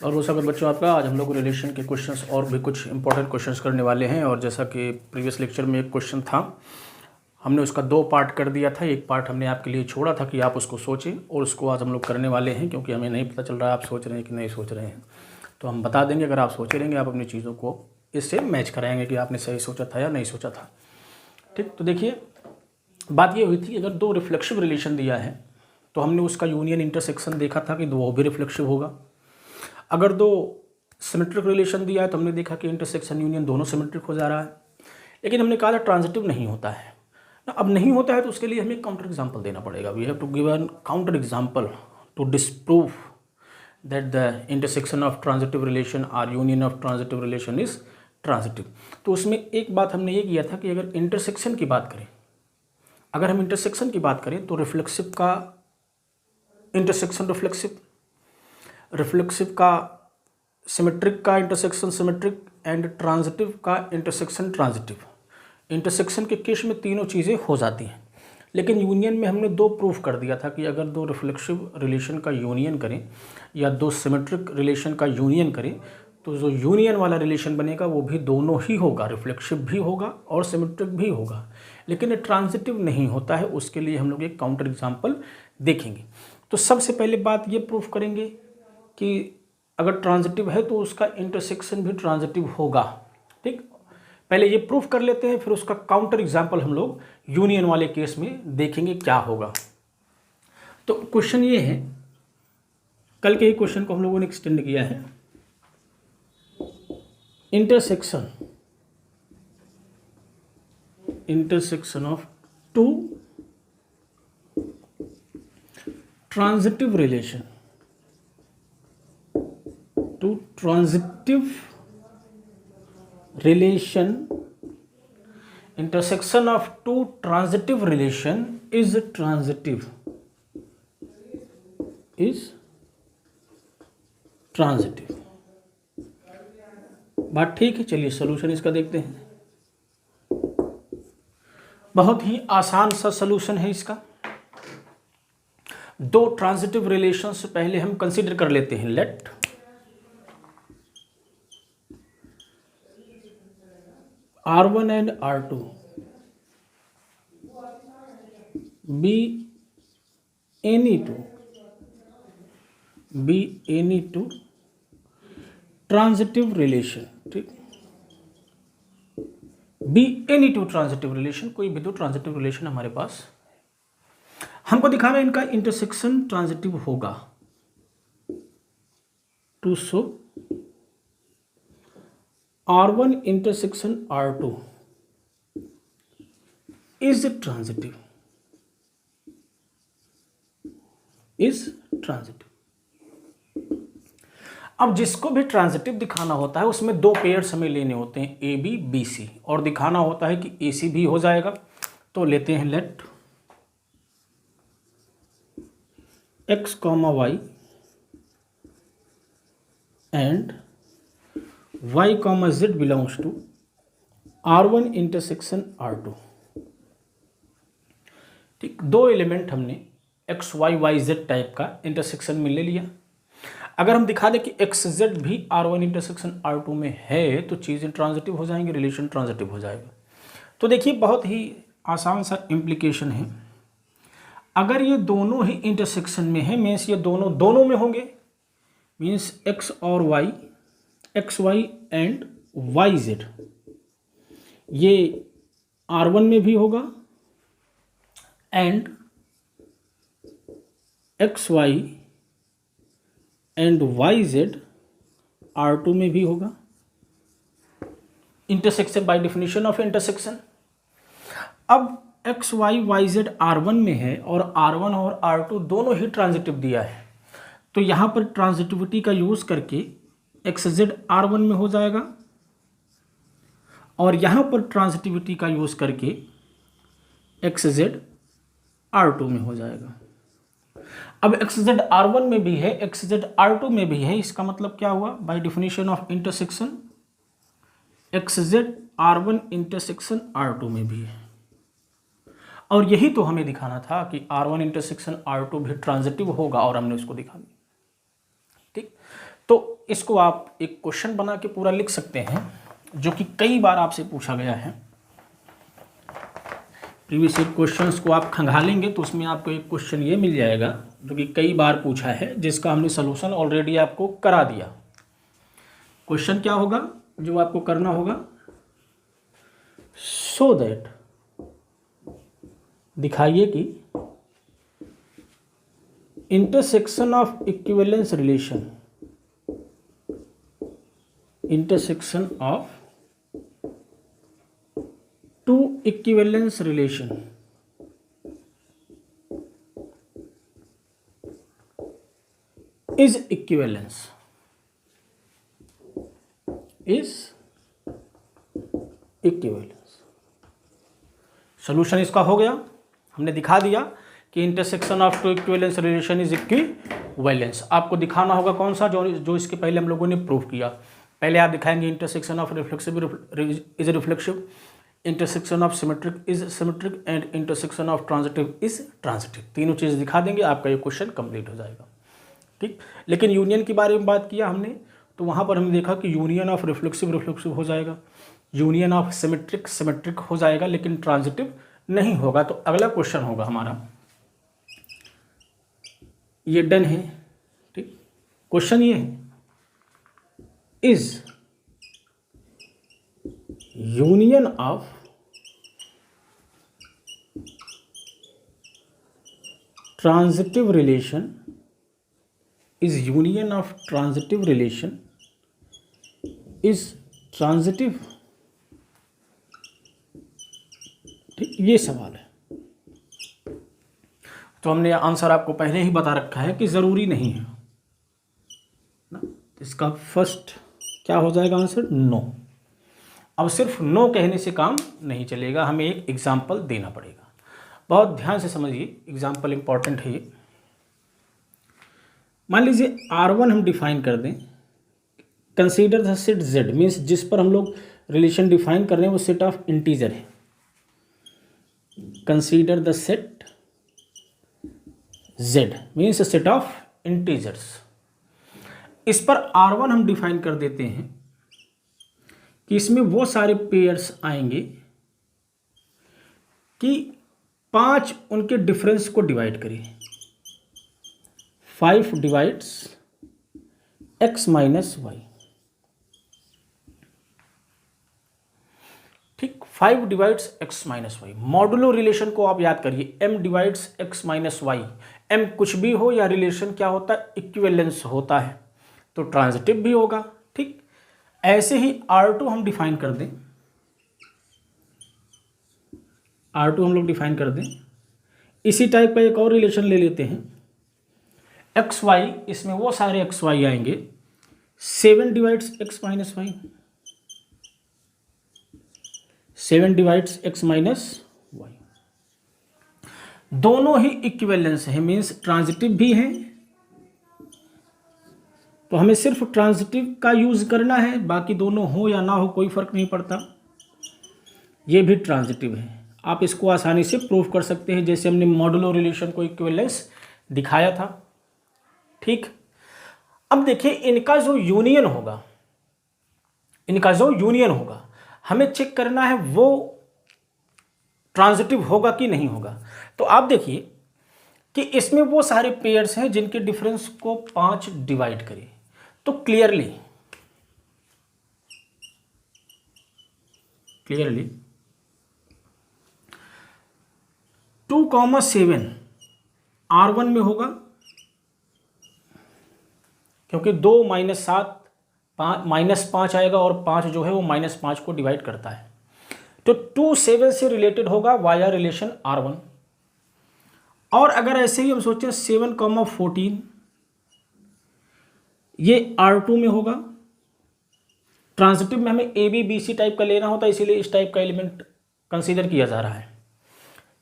और वो सब बच्चों आपका आज हम लोग रिलेशन के क्वेश्चंस और भी कुछ इंपॉर्टेंट क्वेश्चंस करने वाले हैं। और जैसा कि प्रीवियस लेक्चर में एक क्वेश्चन था, हमने उसका 2 पार्ट कर दिया था। एक पार्ट हमने आपके लिए छोड़ा था कि आप उसको सोचें, और उसको आज हम लोग करने वाले हैं, क्योंकि हमें नहीं पता चल रहा है आप सोच रहे हैं कि नहीं सोच रहे हैं। तो हम बता देंगे, अगर आप सोचे रहेंगे आप अपनी चीज़ों को इससे मैच कराएंगे कि आपने सही सोचा था या नहीं सोचा था। ठीक, तो देखिए बात ये हुई थी, अगर 2 रिफ्लेक्सिव रिलेशन दिया है तो हमने उसका यूनियन इंटरसेक्शन देखा था कि वो भी रिफ्लेक्सिव होगा। अगर 2 सिमेट्रिक रिलेशन दिया है तो हमने देखा कि इंटरसेक्शन यूनियन दोनों सिमेट्रिक हो जा रहा है। लेकिन हमने कहा था ट्रांजिटिव नहीं होता है ना। अब नहीं होता है तो उसके लिए हमें काउंटर एग्जाम्पल देना पड़ेगा। We have to give an counter example to disprove that the intersection of transitive relation और union of transitive relation is transitive. तो उसमें एक बात हमने ये किया था कि अगर इंटरसेक्शन की बात करें, अगर हम इंटरसेक्शन की बात करें तो रिफ्लेक्सिव का इंटरसेक्शन रिफ्लेक्सिव, रिफ्लेक्सिव का सिमेट्रिक का इंटरसेक्शन सिमेट्रिक, एंड ट्रांजिटिव का इंटरसेक्शन ट्रांजिटिव। इंटरसेक्शन के केस में तीनों चीज़ें हो जाती हैं। लेकिन यूनियन में हमने 2 प्रूफ कर दिया था कि अगर 2 रिफ्लेक्सिव रिलेशन का यूनियन करें या 2 सिमेट्रिक रिलेशन का यूनियन करें तो जो यूनियन वाला रिलेशन बनेगा वो भी दोनों ही होगा, रिफ्लेक्सिव भी होगा और सिमेट्रिक भी होगा। लेकिन ये ट्रांजिटिव नहीं होता है। उसके लिए हम लोग एक काउंटर एग्जाम्पल देखेंगे। तो सबसे पहले बात ये प्रूफ करेंगे कि अगर ट्रांजिटिव है तो उसका इंटरसेक्शन भी ट्रांजिटिव होगा। ठीक, पहले ये प्रूफ कर लेते हैं, फिर उसका काउंटर एग्जाम्पल हम लोग यूनियन वाले केस में देखेंगे क्या होगा। तो क्वेश्चन ये है, कल के ही क्वेश्चन को हम लोगों ने एक्सटेंड किया है। Intersection of 2 transitive relation, 2 transitive relation, intersection of 2 transitive relation is transitive, बात ठीक है। चलिए सोल्यूशन इसका देखते हैं। बहुत ही आसान सा सोल्यूशन है इसका। 2 ट्रांजिटिव रिलेशंस पहले हम कंसीडर कर लेते हैं। Late R1 and R2 be any two transitive relation. ठीक, बी एनी 2 ट्रांजिटिव रिलेशन, कोई भी 2 ट्रांजिटिव रिलेशन हमारे पास, हमको दिखाना इनका इंटरसेक्शन ट्रांजिटिव होगा। To so R1 intersection R2 is transitive, अब जिसको भी ट्रांजिटिव दिखाना होता है उसमें 2 पेयर्स हमें लेने होते हैं, ए बी बी सी, और दिखाना होता है कि ए सी भी हो जाएगा। तो लेते हैं late x, y and y, z belongs to R1 intersection R2। ठीक, 2 एलिमेंट हमने x, y, z टाइप का इंटरसेक्शन में ले लिया। अगर हम दिखा दें कि x, z भी R1 इंटरसेक्शन R2 में है तो चीज़ें ट्रांजिटिव हो जाएंगी, रिलेशन ट्रांजिटिव हो जाएगा। तो देखिए बहुत ही आसान सा इम्प्लीकेशन है। अगर ये दोनों ही इंटरसेक्शन में है, मीन्स ये दोनों में होंगे, मीन्स x और y, x y and y z, ये R1 में भी होगा and x y and y z R2 में भी होगा। Intersection by definition of intersection. अब x y y z R1 में है और R1 और R2 दोनों ही ट्रांजिटिव दिया है, तो यहाँ पर ट्रांजिटिविटी का यूज़ करके एक्स जेड R1 में हो जाएगा और यहाँ पर ट्रांजिटिविटी का यूज़ करके एक्स जेड R2 में हो जाएगा। अब एक्स जेड R1 में भी है, एक्स जेड R2 में भी है, इसका मतलब क्या हुआ? Bye definition of intersection x Z R1 intersection R2 में भी है। और यही तो हमें दिखाना था कि R1 इंटरसेक्शन R2 भी ट्रांजिटिव होगा, और हमने उसको दिखा दिया। ठीक, तो इसको आप एक क्वेश्चन बना के पूरा लिख सकते हैं, जो कि कई बार आपसे पूछा गया है। प्रीवियस ईयर क्वेश्चंस को आप खंगालेंगे तो उसमें आपको एक क्वेश्चन ये मिल जाएगा जो कि कई बार पूछा है, जिसका हमने सलूशन ऑलरेडी आपको करा दिया। क्वेश्चन क्या होगा जो आपको करना होगा, सो दैट दिखाइए कि intersection of equivalence relation, intersection of to equivalence relation is equivalence, is equivalence. Solution इसका हो गया, हमने दिखा दिया कि intersection of to equivalence relation is equivalence. आपको दिखाना होगा कौन सा, जो इसके पहले हम लोगों ने प्रूव किया। पहले आप दिखाएंगे intersection of reflexive is reflexive, intersection of symmetric is symmetric and intersection of transitive is transitive. तीनों चीज़ दिखा देंगे, आपका ये क्वेश्चन कंप्लीट हो जाएगा। ठीक, लेकिन यूनियन के बारे में बात किया हमने, तो वहाँ पर हमने देखा कि यूनियन ऑफ रिफ्लेक्सिव रिफ्लेक्सिव हो जाएगा, यूनियन ऑफ सिमेट्रिक सिमेट्रिक हो जाएगा, लेकिन ट्रांजिटिव नहीं होगा। तो अगला क्वेश्चन होगा हमारा, ये डन है। ठीक, क्वेश्चन ये है, is union of transitive relation, is union of transitive relation is transitive? ठीक, ये सवाल है। तो हमने आंसर आपको पहले ही बता रखा है कि ज़रूरी नहीं है ना। इसका फर्स्ट क्या हो जाएगा आंसर, नो। अब सिर्फ नो कहने से काम नहीं चलेगा, हमें एक एग्जाम्पल देना पड़ेगा। बहुत ध्यान से समझिए, एग्जाम्पल इंपॉर्टेंट है ये। मान लीजिए R1 हम डिफाइन कर दें, consider the set Z, means जिस पर हम लोग रिलेशन डिफाइन कर रहे हैं वो सेट ऑफ इंटीजर है। Consider the set Z means set of integers. इस पर R1 हम डिफाइन कर देते हैं कि इसमें वो सारे पेयर्स आएंगे कि 5 उनके डिफरेंस को डिवाइड करिए। 5 डिवाइड्स x माइनस वाई। ठीक, 5 divides x minus Y. Modulo relation को आप याद करिए, m divides x minus Y. m कुछ भी हो या रिलेशन क्या होता है, इक्विवेलेंस होता है, तो ट्रांजिटिव भी होगा। ठीक, ऐसे ही R2 हम डिफाइन कर दें, R2 हम लोग डिफाइन कर दें। इसी टाइप का एक और रिलेशन ले लेते हैं, एक्स वाई। इसमें वो सारे एक्स वाई आएंगे, 7 divides x minus Y, 7 divides x minus Y. दोनों ही इक्विवेलेंस है, मीन्स ट्रांजिटिव भी है, तो हमें सिर्फ ट्रांजिटिव का यूज करना है, बाकी दोनों हो या ना हो कोई फर्क नहीं पड़ता। ये भी ट्रांजिटिव है, आप इसको आसानी से प्रूव कर सकते हैं, जैसे हमने मॉडुलो रिलेशन को इक्विवेलेंस दिखाया था। ठीक, अब देखिए इनका जो यूनियन होगा, हमें चेक करना है वो ट्रांजिटिव होगा कि नहीं होगा। तो आप देखिए कि इसमें वो सारे पेयर्स हैं जिनके डिफरेंस को 5 डिवाइड करें, तो क्लियरली 2,7 R1 में होगा, क्योंकि 2 माइनस 7 -5 आएगा और 5 जो है वो -5 को डिवाइड करता है, तो 2 7 से रिलेटेड होगा वाया रिलेशन R1। और अगर ऐसे ही हम सोचें 7,14 ये R2 में होगा। ट्रांजिटिव में हमें ABC टाइप का लेना होता है, इसीलिए इस टाइप का एलिमेंट कंसीडर किया जा रहा है।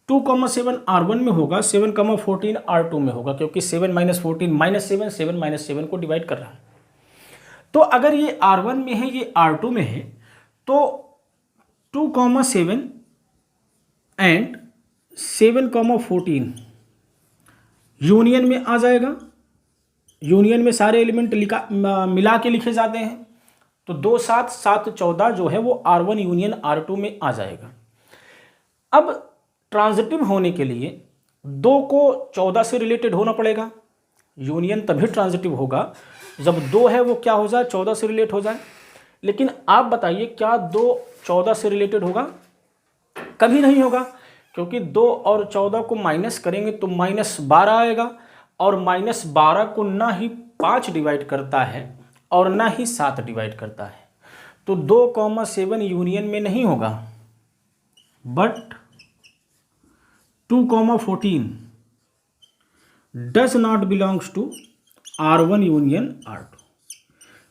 2,7 R1 में होगा, 7,14 R2 में होगा, क्योंकि 7 - 14 -7 7 -7 को डिवाइड कर रहा है। तो अगर ये R1 में है, ये R2 में है, तो 2,7 एंड 7,14 यूनियन में आ जाएगा, यूनियन में सारे एलिमेंट मिला के लिखे जाते हैं, तो 2 7 7 14 जो है वो R1 यूनियन R2 में आ जाएगा। अब ट्रांजिटिव होने के लिए 2 को 14 से रिलेटेड होना पड़ेगा। यूनियन तभी ट्रांजिटिव होगा जब 2 है वो क्या हो जाए, 14 से रिलेट हो जाए। लेकिन आप बताइए क्या 2 14 से रिलेटेड होगा? कभी नहीं होगा, क्योंकि 2 और 14 को माइनस करेंगे तो -12 आएगा, और -12 को ना ही 5 डिवाइड करता है और ना ही 7 डिवाइड करता है। तो 2,7 यूनियन में नहीं होगा, but 2,14 does not belongs to R1 union R2।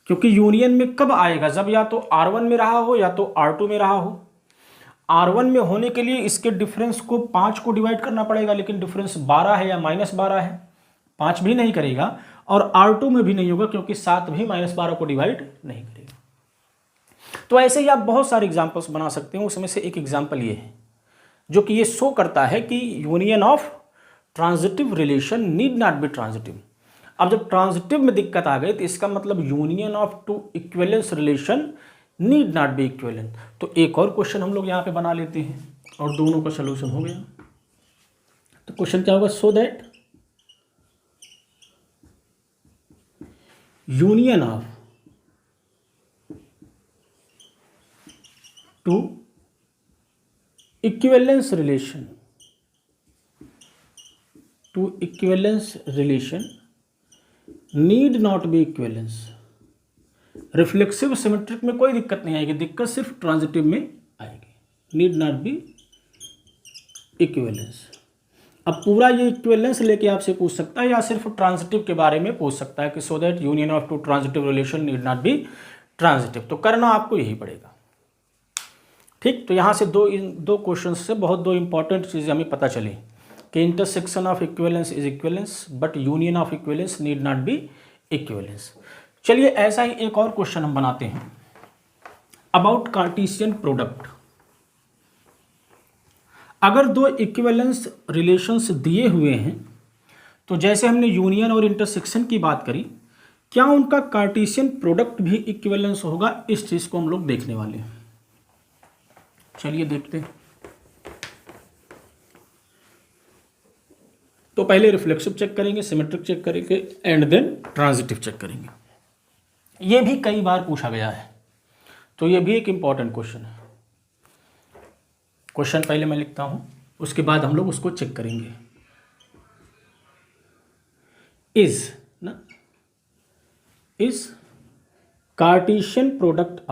क्योंकि यूनियन में कब आएगा? जब या तो R1 में रहा हो या तो R2 में रहा हो। R1 में होने के लिए इसके डिफरेंस को 5 को डिवाइड करना पड़ेगा, लेकिन डिफरेंस 12 है या -12 है, 5 भी नहीं करेगा, और R2 में भी नहीं होगा क्योंकि 7 भी -12 को डिवाइड नहीं करेगा। तो ऐसे ही आप बहुत सारे एग्जाम्पल्स बना सकते हैं। उसमें से एक एग्जाम्पल ये है जो कि ये शो करता है कि union of transitive relation need not be transitive. अब जब ट्रांजिटिव में दिक्कत आ गई तो इसका मतलब union of 2 equivalence relation need not be equivalent. तो एक और क्वेश्चन हम लोग यहाँ पे बना लेते हैं और दोनों का सलूशन हो गया। तो क्वेश्चन क्या होगा? So that union of 2 equivalence relation need not be equivalence. Reflexive symmetric में कोई दिक्कत नहीं आएगी, दिक्कत सिर्फ ट्रांजिटिव में आएगी। Need not be equivalence. अब पूरा ये इक्विवेलेंस लेके आपसे पूछ सकता है या सिर्फ ट्रांजिटिव के बारे में पूछ सकता है कि so that union of 2 transitive relation need not be transitive. तो करना आपको यही पड़ेगा। ठीक, तो यहाँ से दो क्वेश्चन से दो इंपॉर्टेंट चीज़ें हमें पता चली कि intersection of equivalence is equivalence, but union of equivalence need not be equivalence. चलिए ऐसा ही एक और क्वेश्चन हम बनाते हैं अबाउट कार्टेशियन प्रोडक्ट। अगर 2 इक्विवेलेंस रिलेशंस दिए हुए हैं तो जैसे हमने यूनियन और इंटरसेक्शन की बात करी, क्या उनका कार्टेशियन प्रोडक्ट भी इक्विवेलेंस होगा? इस चीज़ को हम लोग देखने वाले हैं। चलिए देखते हैं। तो पहले रिफ्लेक्सिव चेक करेंगे, सिमेट्रिक चेक करेंगे, एंड देन ट्रांजिटिव चेक करेंगे। ये भी कई बार पूछा गया है, तो ये भी एक इंपॉर्टेंट क्वेश्चन है। क्वेश्चन पहले मैं लिखता हूं, उसके बाद हम लोग उसको चेक करेंगे। Is Cartesian product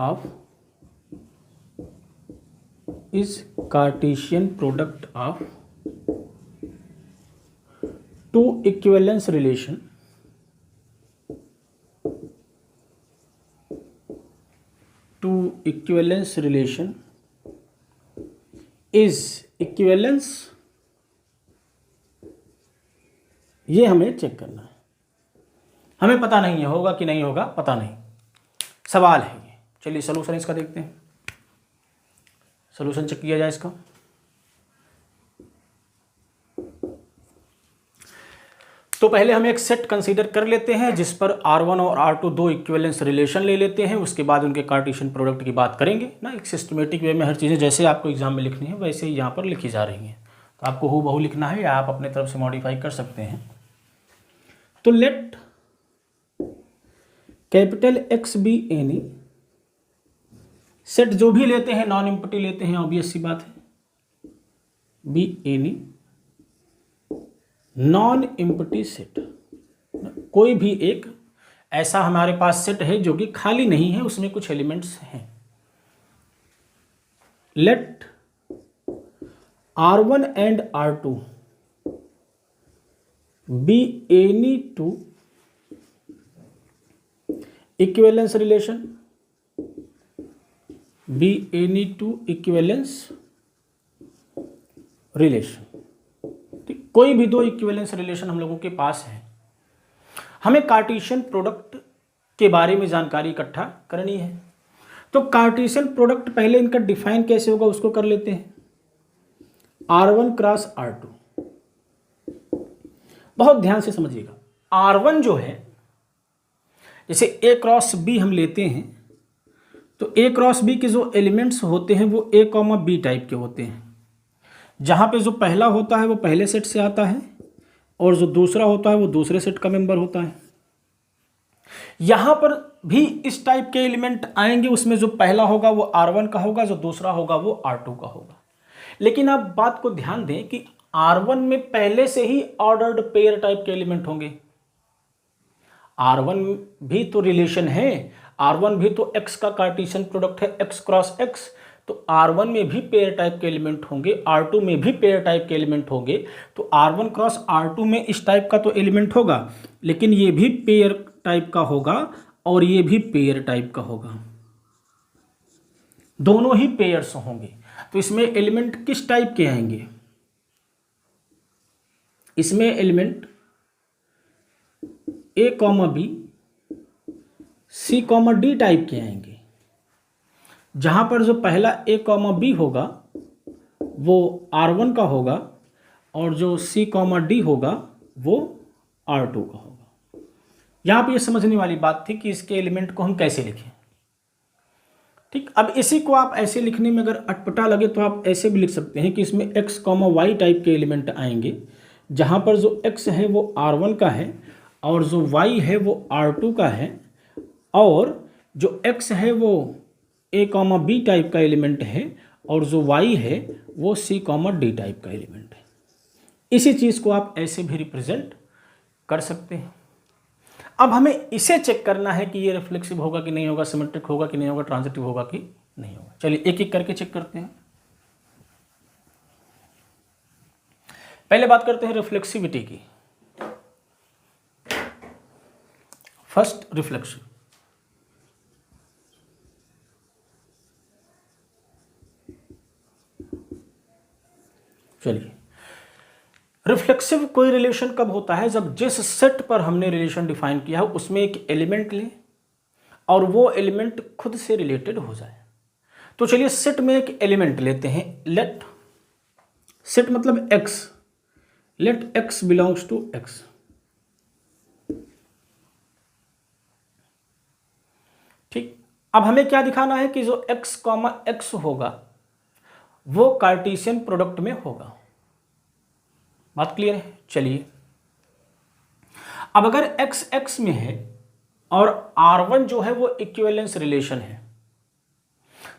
of 2 equivalence relation is equivalence. ये हमें चेक करना है। हमें पता नहीं है होगा कि नहीं होगा, पता नहीं, सवाल है ये। चलिए सलूशन इसका देखते हैं। सलूशन चेक किया जाए इसका। तो पहले हम एक सेट कंसीडर कर लेते हैं जिस पर R1 और R2 2 इक्विवेलेंस रिलेशन ले लेते हैं। उसके बाद उनके कार्टेशियन प्रोडक्ट की बात करेंगे ना। एक सिस्टमेटिक वे में हर चीज़ें जैसे आपको एग्जाम में लिखनी है वैसे ही यहाँ पर लिखी जा रही हैं। तो आपको हूबहू लिखना है या आप अपने तरफ से मॉडिफाई कर सकते हैं। तो let capital X be any set, जो भी लेते हैं नॉन एम्प्टी लेते हैं, ऑब्वियस सी बात है, be any non empty set. कोई भी एक ऐसा हमारे पास सेट है जो कि खाली नहीं है, उसमें कुछ एलिमेंट्स हैं। Late R1 and R2 be any 2 equivalence relation, be any 2 equivalence relation. कोई भी 2 इक्विवेलेंस रिलेशन हम लोगों के पास है। हमें कार्टेशियन प्रोडक्ट के बारे में जानकारी इकट्ठा करनी है। तो कार्टेशियन प्रोडक्ट पहले इनका डिफाइन कैसे होगा उसको कर लेते हैं। R1 क्रॉस R2, बहुत ध्यान से समझिएगा। R1 जो है जैसे ए क्रॉस बी हम लेते हैं तो ए क्रॉस बी के जो एलिमेंट्स होते हैं वो ए कॉमा बी टाइप के होते हैं, जहाँ पे जो पहला होता है वो पहले सेट से आता है और जो दूसरा होता है वो दूसरे सेट का मेंबर होता है। यहाँ पर भी इस टाइप के एलिमेंट आएंगे, उसमें जो पहला होगा वो R1 का होगा, जो दूसरा होगा वो R2 का होगा। लेकिन आप बात को ध्यान दें कि R1 में पहले से ही ऑर्डर्ड पेयर टाइप के एलिमेंट होंगे। R1 भी तो रिलेशन है, R1 भी तो X का कार्टेशियन प्रोडक्ट है, X क्रॉस X, तो R1 में भी पेयर टाइप के एलिमेंट होंगे, R2 में भी पेयर टाइप के एलिमेंट होंगे। तो R1 क्रॉस R2 में इस टाइप का तो एलिमेंट होगा, लेकिन ये भी पेयर टाइप का होगा और ये भी पेयर टाइप का होगा, दोनों ही पेयर्स होंगे। तो इसमें एलिमेंट किस टाइप के आएंगे? इसमें एलिमेंट ए comma B, C comma D type के आएंगे, जहां पर जो पहला ए कॉमा बी होगा वो R1 का होगा और जो सी कॉमा डी होगा वो R2 का होगा। यहां पे ये समझने वाली बात थी कि इसके एलिमेंट को हम कैसे लिखें। ठीक, अब इसी को आप ऐसे लिखने में अगर अटपटा लगे तो आप ऐसे भी लिख सकते हैं कि इसमें x कॉमा वाई टाइप के एलिमेंट आएंगे, जहां पर जो x है वो R1 का है और जो y है वो R2 का है, और जो x है वो a कॉमा बी टाइप का एलिमेंट है और जो y है वो c कॉमा डी टाइप का एलिमेंट है। इसी चीज़ को आप ऐसे भी रिप्रेजेंट कर सकते हैं। अब हमें इसे चेक करना है कि ये रिफ्लेक्सिव होगा कि नहीं होगा, सिमेट्रिक होगा कि नहीं होगा, ट्रांजिटिव होगा कि नहीं होगा। चलिए एक एक करके चेक करते हैं। पहले बात करते हैं रिफ्लेक्सिविटी की। फर्स्ट रिफ्लेक्शन, चलिए रिफ्लेक्सिव कोई रिलेशन कब होता है? जब जिस सेट पर हमने रिलेशन डिफाइन किया है उसमें एक एलिमेंट लें और वो एलिमेंट खुद से रिलेटेड हो जाए। तो चलिए सेट में एक एलिमेंट लेते हैं, लेट सेट मतलब x, late x belongs to x। ठीक, अब हमें क्या दिखाना है कि जो x कॉमा x होगा वो कार्टेशियन प्रोडक्ट में होगा। बात क्लियर है? चलिए अब अगर x x में है और R1 जो है वो इक्विवेलेंस रिलेशन है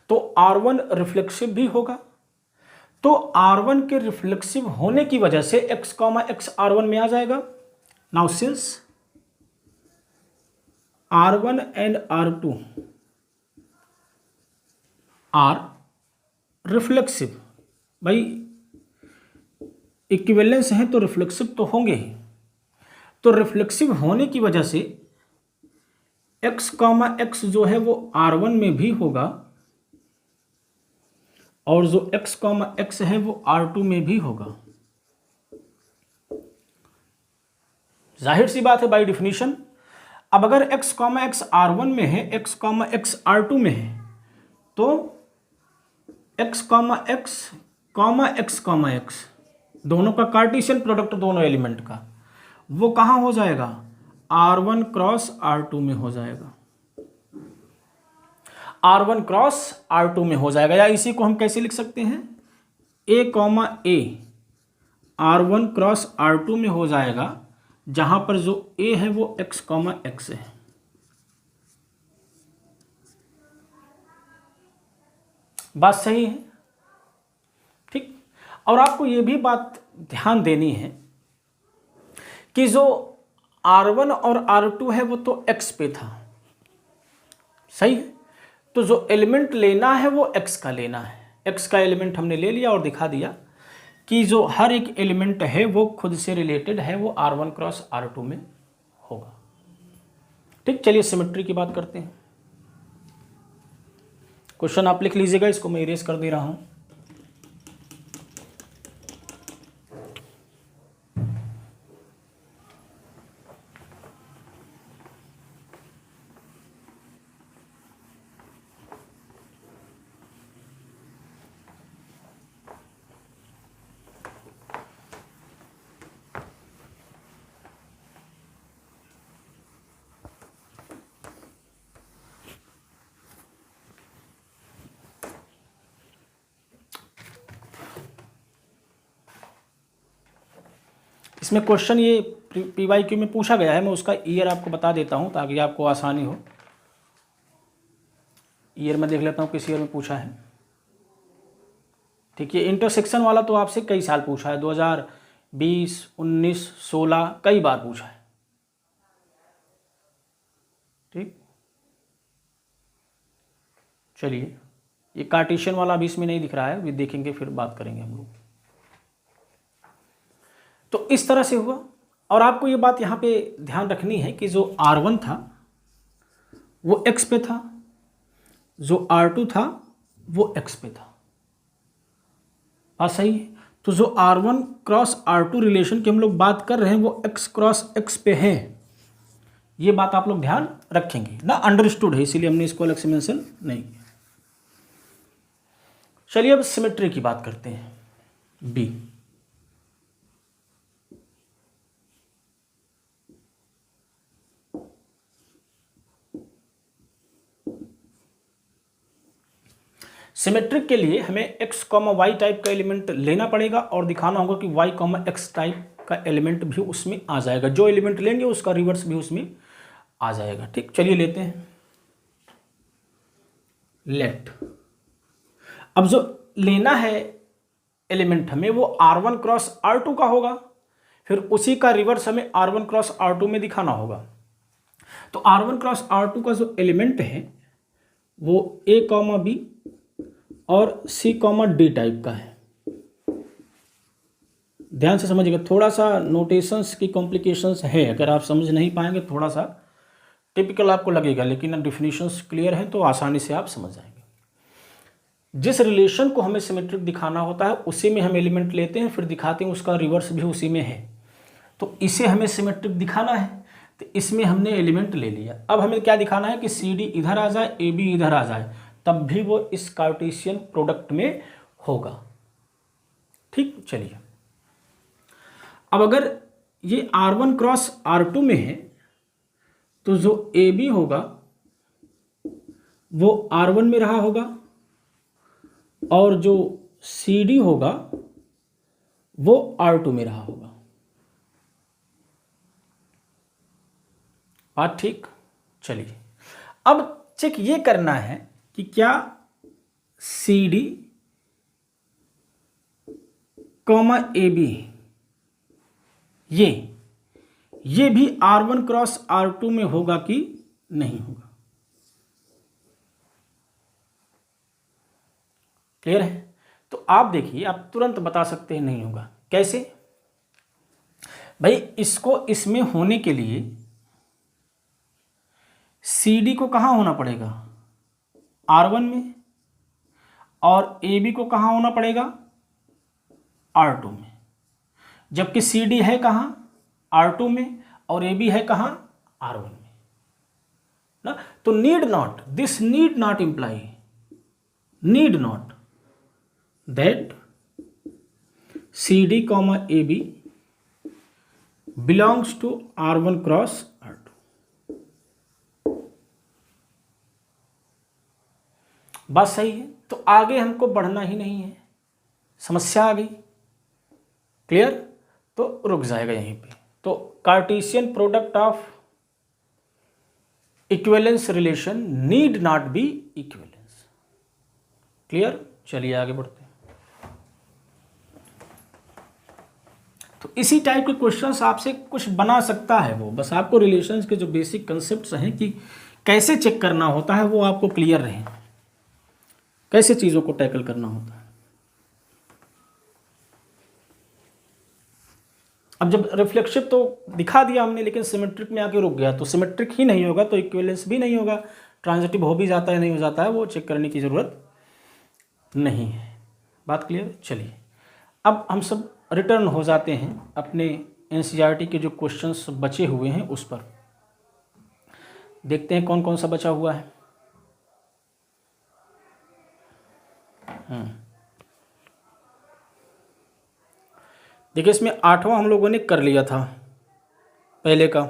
तो R1 रिफ्लेक्सिव भी होगा। तो R1 के रिफ्लेक्सिव होने की वजह से x कॉमा x R1 में आ जाएगा। Now since R1 and R2 are reflexive, भाई इक्विवेलेंस है तो रिफ्लेक्सिव तो होंगे ही। तो रिफ्लेक्सिव होने की वजह से x कॉमा x जो है वो R1 में भी होगा और जो x कॉमा x है वो R2 में भी होगा। जाहिर सी बात है बाय डिफिनीशन। अब अगर x कॉमा x R1 में है, x कॉमा x R2 में है, तो x कॉमा x दोनों का कार्टेशियन प्रोडक्ट, दोनों एलिमेंट का, वो कहाँ हो जाएगा? R1 क्रॉस R2 में हो जाएगा। R1 क्रॉस R2 में हो जाएगा। या इसी को हम कैसे लिख सकते हैं? A comma A R1 cross R2 में हो जाएगा, जहां पर जो A है वो x कॉमा x है। बात सही है? ठीक, और आपको ये भी बात ध्यान देनी है कि जो R1 और R2 है वो तो x पे था, सही है? तो जो एलिमेंट लेना है वो x का लेना है। x का एलिमेंट हमने ले लिया और दिखा दिया कि जो हर एक एलिमेंट है वो खुद से रिलेटेड है, वो R1 क्रॉस R2 में होगा। ठीक, चलिए सिमेट्री की बात करते हैं। क्वेश्चन आप लिख लीजिएगा, इसको मैं इरेज कर दे रहा हूं। इसमें क्वेश्चन ये PYQ में पूछा गया है, मैं उसका ईयर आपको बता देता हूँ ताकि आपको आसानी हो। ईयर में देख लेता हूँ किस ईयर में पूछा है। ठीक है, इंटरसेक्शन वाला तो आपसे कई साल पूछा है, 2020, 19, 16 कई बार पूछा है। ठीक, चलिए ये कार्टेशियन वाला अभी इसमें नहीं दिख रहा है, अभी देखेंगे फिर बात करेंगे हम लोग। तो इस तरह से हुआ। और आपको ये बात यहाँ पे ध्यान रखनी है कि जो R1 था वो x पे था, जो R2 था वो x पे था। बात सही है। तो जो R1 क्रॉस R2 रिलेशन की हम लोग बात कर रहे हैं वो x क्रॉस x पे है, ये बात आप लोग ध्यान रखेंगे ना। अंडरस्टूड है, इसीलिए हमने इसको अलग से मेंशन नहीं किया। चलिए अब सिमेट्री की बात करते हैं। B, सिमेट्रिक के लिए हमें x, y टाइप का एलिमेंट लेना पड़ेगा और दिखाना होगा कि y, x टाइप का एलिमेंट भी उसमें आ जाएगा। जो एलिमेंट लेंगे उसका रिवर्स भी उसमें आ जाएगा। ठीक, चलिए लेते हैं। लेट, अब जो लेना है एलिमेंट हमें वो R1 क्रॉस R2 का होगा, फिर उसी का रिवर्स हमें R1 क्रॉस R2 में दिखाना होगा। तो R1 क्रॉस R2 का जो एलिमेंट है वो A, B और C, D टाइप का है। ध्यान से समझिएगा, थोड़ा सा नोटेशंस की कॉम्प्लिकेशंस है, अगर आप समझ नहीं पाएंगे थोड़ा सा टिपिकल आपको लगेगा, लेकिन डिफिनीशंस क्लियर है तो आसानी से आप समझ जाएंगे। जिस रिलेशन को हमें सिमेट्रिक दिखाना होता है उसी में हम एलिमेंट लेते हैं, फिर दिखाते हैं उसका रिवर्स भी उसी में है। तो इसे हमें सिमेट्रिक दिखाना है, तो इसमें हमने एलिमेंट ले लिया। अब हमें क्या दिखाना है कि CD इधर आ जाए, AB इधर आ जाए, तब भी वो इस कार्टेशियन प्रोडक्ट में होगा। ठीक, चलिए अब अगर ये R1 क्रॉस R2 में है तो जो AB होगा वो R1 में रहा होगा और जो CD होगा वो R2 में रहा होगा। बात ठीक। चलिए अब चेक ये करना है कि क्या CD, AB ये भी R1 क्रॉस R2 में होगा कि नहीं होगा। क्लियर है? तो आप देखिए, आप तुरंत बता सकते हैं नहीं होगा। कैसे भाई? इसको इसमें होने के लिए CD को कहाँ होना पड़ेगा? R1 में, और AB को कहाँ होना पड़ेगा? R2 में। जबकि CD है कहाँ? R2 में, और AB है कहाँ? R1 में ना। तो need not, this need not imply, need not that CD, AB belongs to R1 cross R2। बात सही है? तो आगे हमको बढ़ना ही नहीं है, समस्या आ गई। क्लियर? तो रुक जाएगा यहीं पे। तो Cartesian product of equivalence relation need not be equivalence. Clear? चलिए आगे बढ़ते हैं। तो इसी टाइप के क्वेश्चंस आपसे कुछ बना सकता है वो, बस आपको रिलेशंस के जो बेसिक कंसेप्ट्स हैं कि कैसे चेक करना होता है वो आपको क्लियर रहे, कैसे चीज़ों को टैकल करना होता है। अब जब रिफ्लेक्सिव तो दिखा दिया हमने, लेकिन सिमेट्रिक में आके रुक गया, तो सिमेट्रिक ही नहीं होगा तो इक्विवेलेंस भी नहीं होगा। ट्रांजिटिव हो भी जाता है, नहीं हो जाता है, वो चेक करने की ज़रूरत नहीं है। बात क्लियर? चलिए अब हम सब रिटर्न हो जाते हैं अपने NCERT के जो क्वेश्चंस बचे हुए हैं उस पर। देखते हैं कौन कौन सा बचा हुआ है। देखिए इसमें 8वां हम लोगों ने कर लिया था पहले का,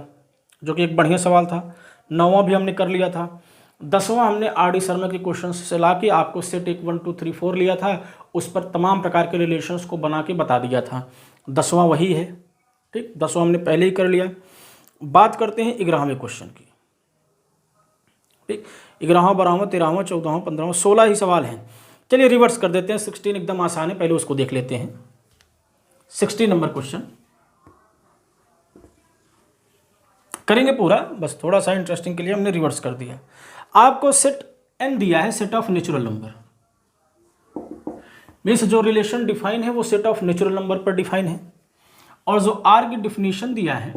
जो कि एक बढ़िया सवाल था। 9वां भी हमने कर लिया था। 10वां हमने RD शर्मा के क्वेश्चन से ला के आपको सेट 1, 1, 2, 3, 4 लिया था, उस पर तमाम प्रकार के रिलेशंस को बना के बता दिया था। 10वां वही है, ठीक, 10 हमने पहले ही कर लिया। बात करते हैं 11वें क्वेश्चन की। ठीक, 11वां, 12वां, 13वां, 14वां, 15वां, 16 ही सवाल हैं। चलिए रिवर्स कर देते हैं। 16 एकदम आसान है, पहले उसको देख लेते हैं। 16 नंबर क्वेश्चन करेंगे पूरा, बस थोड़ा सा इंटरेस्टिंग के लिए हमने रिवर्स कर दिया। आपको सेट n दिया है, set of natural number, means जो रिलेशन डिफाइन है वो सेट ऑफ नेचुरल नंबर पर डिफाइन है, और जो r की डिफिनीशन दिया है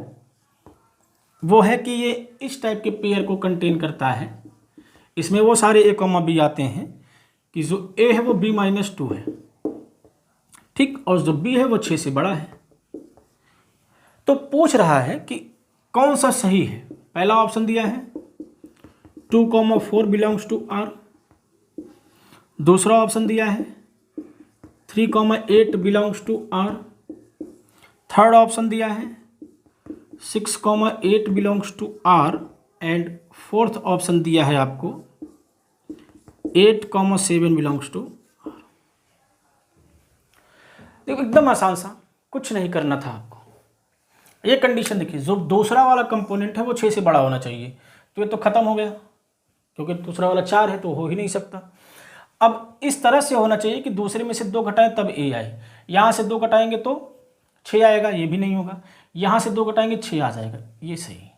वो है कि ये इस टाइप के पेयर को कंटेन करता है। इसमें वो सारे a, b आते हैं कि जो a है वो b-2 है, ठीक, और जो b है वो 6 से बड़ा है। तो पूछ रहा है कि कौन सा सही है। पहला ऑप्शन दिया है 2,4 बिलोंग्स टू R, दूसरा ऑप्शन दिया है 3,8 belongs to R, third option दिया है 6,8 belongs to R, and fourth option दिया है आपको 8,7 बिलोंग्स टू R। देखो एकदम आसान सा, कुछ नहीं करना था आपको। ये कंडीशन देखिए, जो दूसरा वाला कंपोनेंट है वो 6 से बड़ा होना चाहिए, तो ये तो खत्म हो गया क्योंकि दूसरा वाला 4 है तो हो ही नहीं सकता। अब इस तरह से होना चाहिए कि दूसरे में से 2 घटाएं तब a आए। यहाँ से 2 घटाएंगे तो 6 आएगा, ये भी नहीं होगा। यहाँ से 2 घटाएंगे 6 आ जाएगा, ये सही।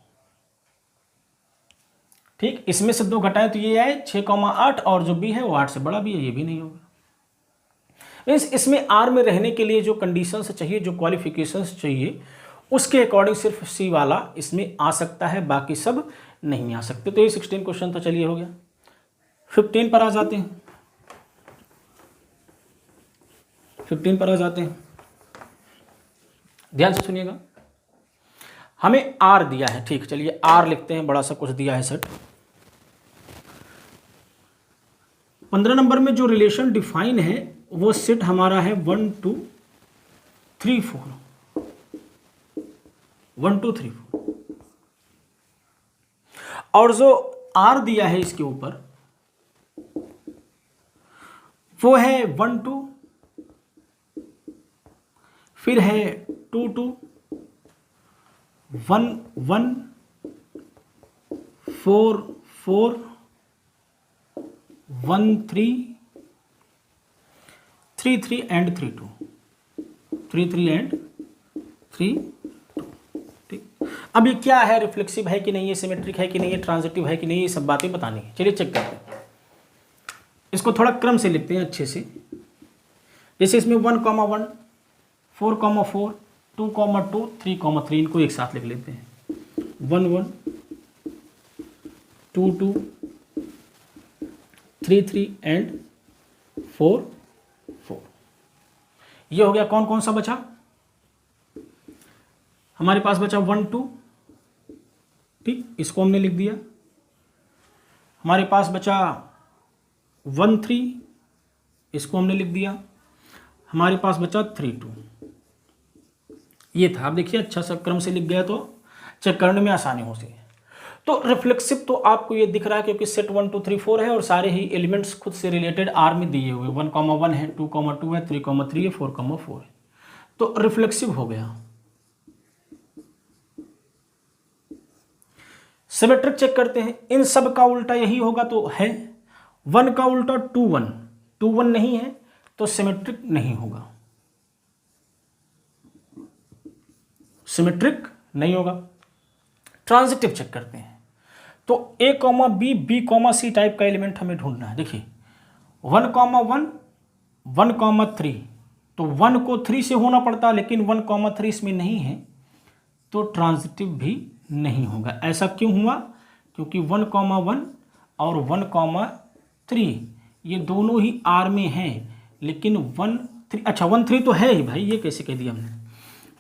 ठीक, इसमें से 2 घटाएं तो ये आए 6,8, और जो b है वो 8 से बड़ा भी है, ये भी नहीं होगा। मीन्स इसमें R में रहने के लिए जो कंडीशंस चाहिए, जो क्वालिफिकेशंस चाहिए, उसके अकॉर्डिंग सिर्फ C वाला इसमें आ सकता है, बाकी सब नहीं आ सकते। तो ये 16 क्वेश्चन था, चलिए हो गया। 15 पर आ जाते हैं। 15 पर आ जाते हैं, ध्यान से सुनिएगा। हमें R दिया है, ठीक, चलिए R लिखते हैं, बड़ा सा कुछ दिया है सेट। 15 नंबर में जो रिलेशन डिफाइन है वो सेट हमारा है 1 2 3 4, 1 2 3 4, और जो R दिया है इसके ऊपर वो है 1 2, फिर है 2 2, 1 1, 4 4, 1 3, 3 3 एंड 3 2, 3 3 एंड 3 2। ठीक, अब ये क्या है, रिफ्लेक्सिव है कि नहीं है, सिमेट्रिक है कि नहीं है, ट्रांजिटिव है कि नहीं, ये सब बातें बतानी है। चलिए चेक करते हैं। इसको थोड़ा क्रम से लिखते हैं अच्छे से। जैसे इसमें 1,1, 4,4, 2,2, 3,3, इनको एक साथ लिख लेते हैं। 1 1, 2 2, 3 3 एंड 4 4। ये हो गया। कौन कौन सा बचा? हमारे पास बचा 1 2, ठीक, इसको हमने लिख दिया। हमारे पास बचा 1 3, इसको हमने लिख दिया। हमारे पास बचा 3 2। ये था। आप देखिए अच्छा सा क्रम से लिख गया तो चेक करने में आसानी होती है। तो रिफ्लेक्सिव तो आपको ये दिख रहा है क्योंकि सेट 1 2 3 4 है और सारे ही एलिमेंट्स खुद से रिलेटेड R में दिए हुए 1,1 है, 2,2 है, 3,3 है, 4,4 है, तो रिफ्लेक्सिव हो गया। सिमेट्रिक चेक करते हैं। इन सब का उल्टा यही होगा तो है। 1 का उल्टा 2 1, 2 1 नहीं है तो सिमेट्रिक नहीं होगा, सिमेट्रिक नहीं होगा। ट्रांजिटिव चेक करते हैं। तो A, B, B, C type का एलिमेंट हमें ढूंढना है। देखिए 1,1, 1,3, तो 1 को 3 से होना पड़ता, लेकिन 1,3 इसमें नहीं है तो ट्रांजिटिव भी नहीं होगा। ऐसा क्यों हुआ? क्योंकि 1,1 और 1,3 ये दोनों ही R में हैं, लेकिन 1 3, अच्छा 1 3 तो है ही भाई, ये कैसे कह दिया हमने?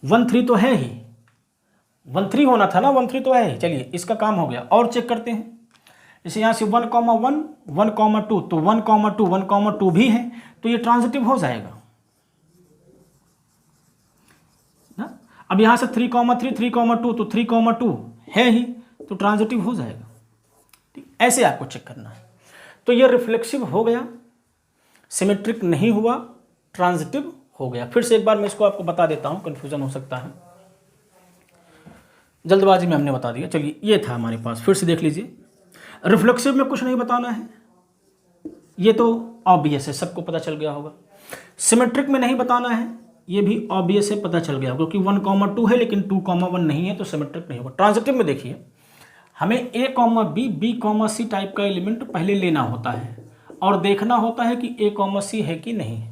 1 3 तो है ही, 1 3 होना था ना, 1 3 तो है ही। चलिए इसका काम हो गया। और चेक करते हैं। जैसे यहाँ से 1,1, 1,2, तो 1,2, 1,2 भी है तो ये ट्रांजिटिव हो जाएगा ना। अब यहाँ से 3,3, 3,2, तो 3,2 है ही तो ट्रांजिटिव हो जाएगा। ठीक, ऐसे आपको चेक करना है। तो ये रिफ्लेक्सिव हो गया, सिमेट्रिक नहीं हुआ, ट्रांजिटिव हो गया। फिर से एक बार मैं इसको आपको बता देता हूँ, कन्फ्यूजन हो सकता है। जल्दबाजी में हमने बता दिया। चलिए ये था हमारे पास, फिर से देख लीजिए। रिफ्लेक्सिव में कुछ नहीं बताना है, ये तो ऑब्वियस है, सबको पता चल गया होगा। सिमेट्रिक में नहीं बताना है, ये भी ऑब्वियस है, पता चल गया होगा, क्योंकि 1,2 है लेकिन 2,1 नहीं है तो सिमेट्रिक नहीं होगा। ट्रांजिटिव में देखिए, हमें A, B, B, C type का एलिमेंट पहले लेना होता है और देखना होता है कि A, C है कि नहीं।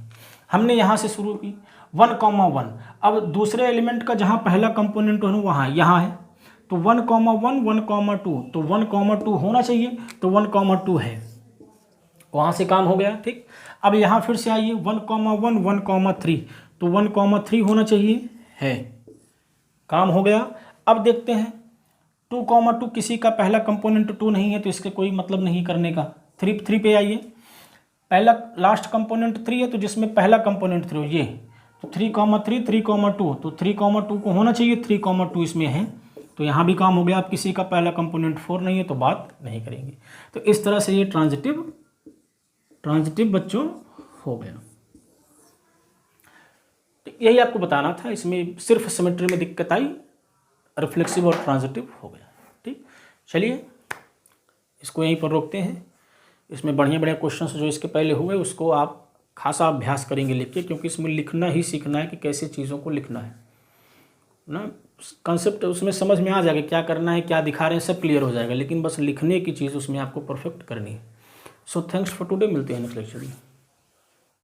हमने यहाँ से शुरू की 1,1, अब दूसरे एलिमेंट का जहाँ पहला कंपोनेंट हो वहाँ यहाँ है, तो 1,1, 1,2, तो 1,2 होना चाहिए, तो 1,2 है, वहाँ से काम हो गया। ठीक, अब यहाँ फिर से आइए 1,1, 1,3, तो 1,3 होना चाहिए, है, काम हो गया। अब देखते हैं 2,2, किसी का पहला कंपोनेंट 2 नहीं है तो इसके कोई मतलब नहीं करने का। 3 पे आइए, पहला लास्ट कंपोनेंट 3 है तो जिसमें पहला कंपोनेंट 3 ये, तो 3,3, 3,2, तो 3,2 को होना चाहिए, 3,2 इसमें है, तो यहाँ भी काम हो गया। अब किसी का पहला कंपोनेंट 4 नहीं है तो बात नहीं करेंगे। तो इस तरह से ये ट्रांजिटिव बच्चों हो गया। तो यही आपको बताना था, इसमें सिर्फ सिमेट्री में दिक्कत आई, रिफ्लेक्सिव और ट्रांजिटिव हो गया। ठीक, चलिए इसको यहीं पर रोकते हैं। इसमें बढ़िया बढ़िया क्वेश्चंस जो इसके पहले हुए उसको आप खासा अभ्यास करेंगे लिख के, क्योंकि इसमें लिखना ही सीखना है कि कैसे चीज़ों को लिखना है ना। कंसेप्ट उसमें समझ में आ जाएगा, क्या करना है, क्या दिखा रहे हैं, सब क्लियर हो जाएगा, लेकिन बस लिखने की चीज़ उसमें आपको परफेक्ट करनी है। सो थैंक्स फॉर टुडे, मिलते हैं नेक्स्ट लेक्चर में।